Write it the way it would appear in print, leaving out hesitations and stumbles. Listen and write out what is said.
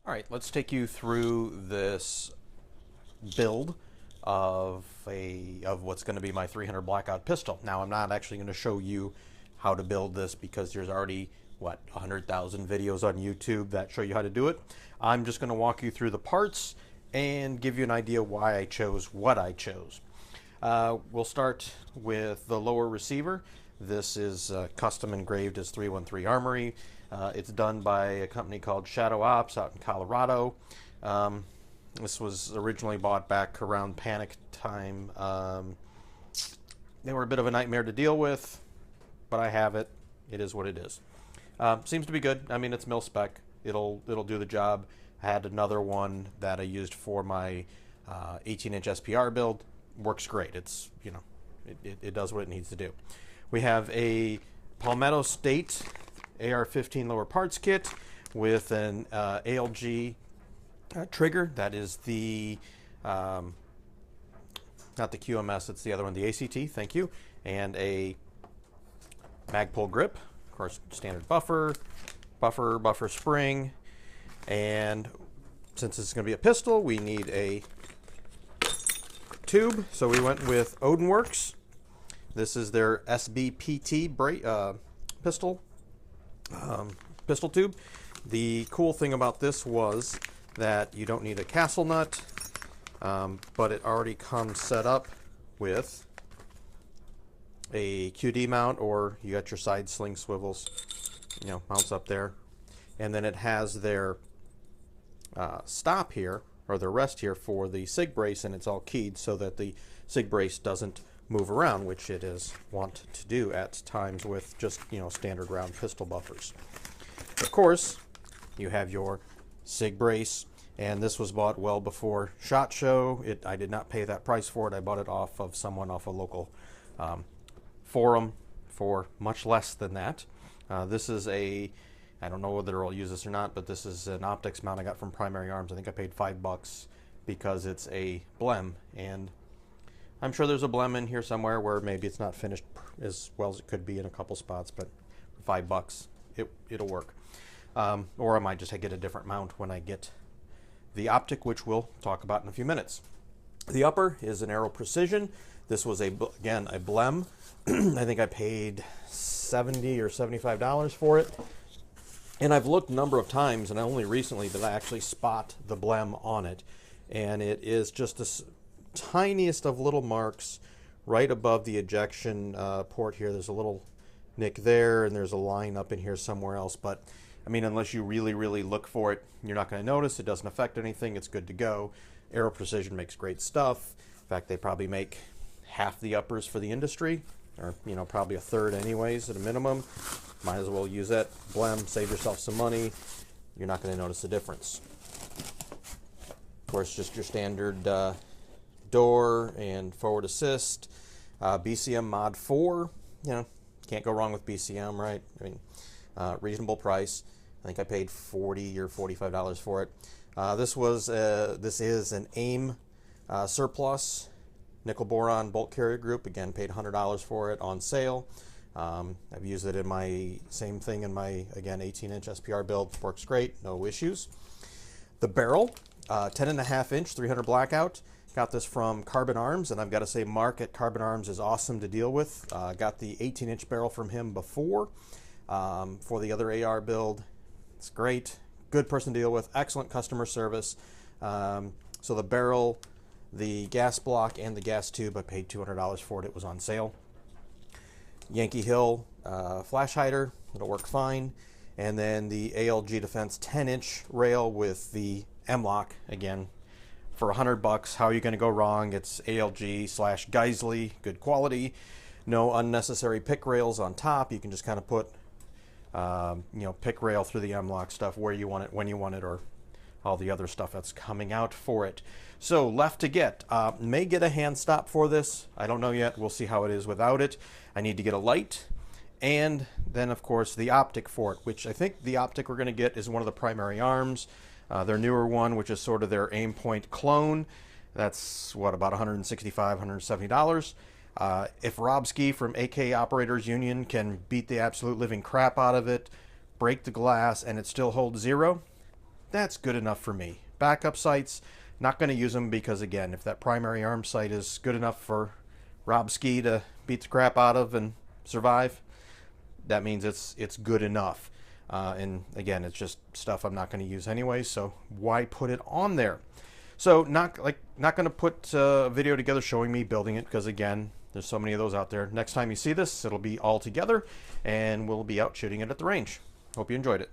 All right, let's take you through this build of what's going to be my 300 blackout pistol. Now, I'm not actually going to show you how to build this because there's already 100,000 videos on YouTube that show you how to do it. I'm just going to walk you through the parts and give you an idea why I chose what I chose. We'll start with the lower receiver. This is custom engraved as 313 Armory. It's done by a company called Shadow Ops out in Colorado. This was originally bought back around panic time. They were a bit of a nightmare to deal with, but I have it. It is what it is. Seems to be good. I mean, it's mil spec. It'll do the job. I had another one that I used for my 18-inch SPR build. Works great. It's, you know, it does what it needs to do. We have a Palmetto State AR-15 lower parts kit with an ALG trigger. That is the not the QMS, it's the other one, the ACT. Thank you. And a Magpul grip, of course, standard buffer spring. And since it's going to be a pistol, we need a tube. So we went with Odinworks. This is their SBPT pistol tube. The cool thing about this was that you don't need a castle nut, but it already comes set up with a QD mount, or you got your side sling swivels, you know, mounts up there. And then it has their stop here, or their rest here for the SIG brace, and it's all keyed so that the SIG brace doesn't move around, which it is wont to do at times with just, you know, standard round pistol buffers. Of course, you have your SIG brace, and this was bought well before SHOT Show. I did not pay that price for it. I bought it off of someone off a local forum for much less than that. This is I don't know whether I'll use this or not, but this is an optics mount I got from Primary Arms. I think I paid $5 because it's a blem, and I'm sure there's a blem in here somewhere where maybe it's not finished as well as it could be in a couple spots, but for $5, it'll work. Or I might just get a different mount when I get the optic, which we'll talk about in a few minutes. The upper is an Aero Precision. This was, again, a blem. I think I paid $70 or $75 for it. And I've looked a number of times, and only recently did I actually spot the blem on it. And it is just the tiniest of little marks right above the ejection port here. There's a little nick there, and there's a line up in here somewhere else. But, I mean, unless you really, really look for it, you're not going to notice. It doesn't affect anything. It's good to go. Aero Precision makes great stuff. In fact, they probably make half the uppers for the industry, or, you know, probably a third anyways at a minimum. Might as well use that blem, save yourself some money. You're not going to notice the difference. Of course, just your standard door and forward assist. BCM Mod 4, you know, can't go wrong with BCM, right? I mean, reasonable price. I think I paid $40 or $45 for it. This is an AIM surplus nickel boron bolt carrier group. Again, paid $100 for it on sale. I've used it in my same thing in my, again, 18-inch SPR build. Works great, no issues. The barrel, 10.5-inch 300 blackout. Got this from Carbon Arms, and I've got to say, Mark at Carbon Arms is awesome to deal with. Got the 18-inch barrel from him before for the other AR build. It's great, good person to deal with, excellent customer service. So the barrel, the gas block, and the gas tube, I paid $200 for it. It was on sale. Yankee Hill flash hider, it'll work fine. And then the ALG Defense 10-inch rail with the M-Lok, again, for $100. How are you going to go wrong? It's ALG/Geisley, good quality. No unnecessary pick rails on top. You can just kind of put, you know, pick rail through the M-Lok stuff where you want it, when you want it, or all the other stuff that's coming out for it. So left to get. May get a hand stop for this. I don't know yet. We'll see how it is without it. I need to get a light. And then, of course, the optic for it, which I think the optic we're going to get is one of the Primary Arms. Their newer one, which is sort of their aim point clone. That's, what, about $165, $170. If Rob Ski from AK Operators Union can beat the absolute living crap out of it, break the glass, and it still holds zero, that's good enough for me. Backup sights, not going to use them because, again, if that primary arm sight is good enough for Rob Ski to beat the crap out of and survive, that means it's good enough. And again, it's just stuff I'm not going to use anyway, so why put it on there? So not going to put a video together showing me building it, because again, there's so many of those out there. Next time you see this, it'll be all together, and we'll be out shooting it at the range. Hope you enjoyed it.